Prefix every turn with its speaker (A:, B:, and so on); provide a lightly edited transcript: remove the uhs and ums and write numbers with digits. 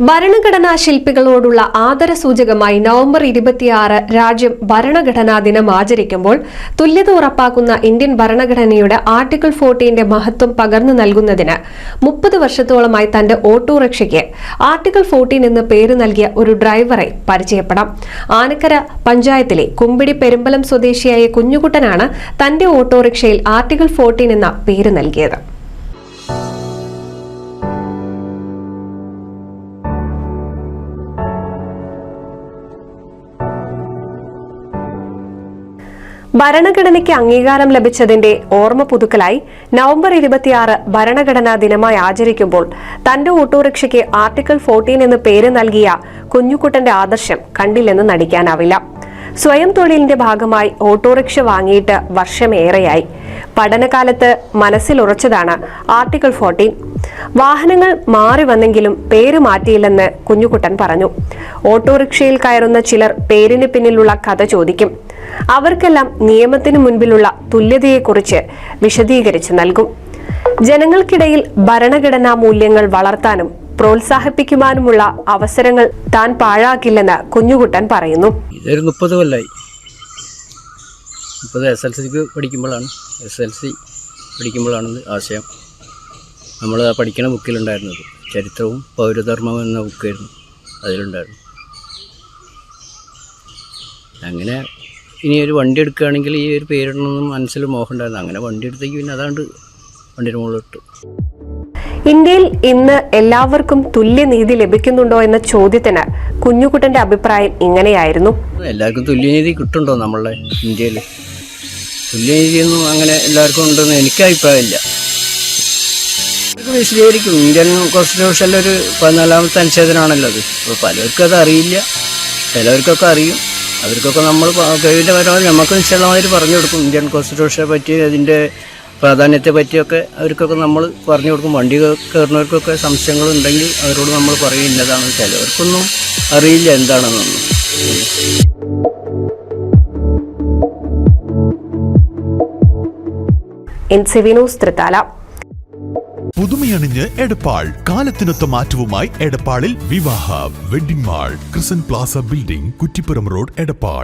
A: ഭരണഘടനാ ശില്പികളോടുള്ള ആദരസൂചകമായി നവംബർ 26 രാജ്യം ഭരണഘടനാ ദിനം ആചരിക്കുമ്പോൾ തുല്യത ഉറപ്പാക്കുന്ന ഇന്ത്യൻ ഭരണഘടനയുടെ ആർട്ടിക്കിൾ 14 മഹത്വം പകർന്നു നൽകുന്നതിന് 30 വർഷത്തോളമായി തന്റെ ഓട്ടോറിക്ഷയ്ക്ക് ആർട്ടിക്കിൾ 14 എന്ന് പേര് നൽകിയ ഒരു ഡ്രൈവറെ പരിചയപ്പെടാം. ആനക്കര പഞ്ചായത്തിലെ കുമ്പിടി പെരുമ്പലം സ്വദേശിയായ കുഞ്ഞുകുട്ടനാണ് തന്റെ ഓട്ടോറിക്ഷയിൽ ആർട്ടിക്കിൾ 14 എന്ന പേര് നൽകിയത്. ഭരണഘടനയ്ക്ക് അംഗീകാരം ലഭിച്ചതിന്റെ ഓർമ്മ പുതുക്കലായി നവംബർ 26 ഭരണഘടനാ ദിനമായി ആചരിക്കുമ്പോൾ തന്റെ ഓട്ടോറിക്ഷയ്ക്ക് ആർട്ടിക്കിൾ 14 എന്ന് പേര് നൽകിയ കുഞ്ഞുകുട്ടന്റെ ആദർശം കണ്ടില്ലെന്ന് നടിക്കാനാവില്ല. സ്വയം തൊഴിലിന്റെ ഭാഗമായി ഓട്ടോറിക്ഷ വാങ്ങിയിട്ട് വർഷമേറെയായി. പഠനകാലത്ത് മനസ്സിലുറച്ചതാണ് ആർട്ടിക്കിൾ 14. വാഹനങ്ങൾ മാറി വന്നെങ്കിലും പേര് മാറ്റിയില്ലെന്ന് കുഞ്ഞുകുട്ടൻ പറഞ്ഞു. ഓട്ടോറിക്ഷയിൽ കയറുന്ന ചിലർ പേരിന് പിന്നിലുള്ള കഥ ചോദിക്കും. അവർക്കെല്ലാം നിയമത്തിന് മുൻപിലുള്ള തുല്യതയെക്കുറിച്ച് വിശദീകരിച്ച് നൽകും. ജനങ്ങൾക്കിടയിൽ ഭരണഘടനാ മൂല്യങ്ങൾ വളർത്താനും പ്രോത്സാഹിപ്പിക്കുവാനുമുള്ള അവസരങ്ങൾ താൻ പാഴാക്കില്ലെന്ന് കുഞ്ഞുകുട്ടൻ പറയുന്നു.
B: 30 കൊല്ലായി. SLC പഠിക്കുമ്പോഴാണ് ആശയം. നമ്മൾ പഠിക്കണ ബുക്കിലുണ്ടായിരുന്നത് ചരിത്രവും പൗരധർമ്മം എന്ന ബുക്കായിരുന്നു, അതിലുണ്ടായിരുന്നു. അങ്ങനെ ഇനി ഒരു വണ്ടി എടുക്കുകയാണെങ്കിൽ ഈ ഒരു പേരിടണമെന്ന് മനസ്സിൽ മോഹം ഉണ്ടായിരുന്നു. അങ്ങനെ വണ്ടി എടുത്തേക്ക് പിന്നെ അതാണ്ട് വണ്ടിയുടെ മുകളിലിട്ട്.
A: ഇന്ത്യയിൽ ഇന്ന് എല്ലാവർക്കും തുല്യനീതി ലഭിക്കുന്നുണ്ടോ എന്ന ചോദ്യത്തിന് കുഞ്ഞുകുട്ടന്റെ അഭിപ്രായം ഇങ്ങനെയായിരുന്നു.
B: എല്ലാവർക്കും തുല്യനീതി കിട്ടുന്നുണ്ടോ നമ്മളുടെ ഇന്ത്യയിൽ? തുല്യനീതിയൊന്നും അങ്ങനെ എല്ലാവർക്കും ഉണ്ടെന്ന് എനിക്ക് അഭിപ്രായമില്ല. വിശദീകരിക്കും. ഇന്ത്യൻ കോൺസ്റ്റിറ്റ്യൂഷനിലൊരു 14ാമത്തെ അനുച്ഛേദനമാണല്ലോ അത്. അപ്പോൾ പലർക്കും അത് അറിയില്ല, ചിലവർക്കൊക്കെ അറിയും. അവർക്കൊക്കെ നമ്മൾ കഴിവിൻ്റെ പരമാവധി നമുക്ക് നിശ്ചിതമായിട്ട് പറഞ്ഞു കൊടുക്കും. ഇന്ത്യൻ കോൺസ്റ്റിറ്റ്യൂഷനെ പറ്റി, അതിൻ്റെ പ്രാധാന്യത്തെ പറ്റിയൊക്കെ അവർക്കൊക്കെ നമ്മൾ പറഞ്ഞു കൊടുക്കും. വണ്ടി കയറുന്നവർക്കൊക്കെ സംശയങ്ങളുണ്ടെങ്കിൽ അവരോട് നമ്മൾ പറയും ഇന്നതാണ്. ചിലവർക്കൊന്നും അറിയില്ല എന്താണെന്നൊന്നും.
C: പുതുമയണിഞ്ഞ് എടപ്പാൾ. കാലത്തിനൊത്ത മാറ്റവുമായി എടപ്പാളിൽ വിവാഹ വെഡിംഗ് മാൾ. ക്രിസൻ plaza building, Kuttippuram road, Edappal.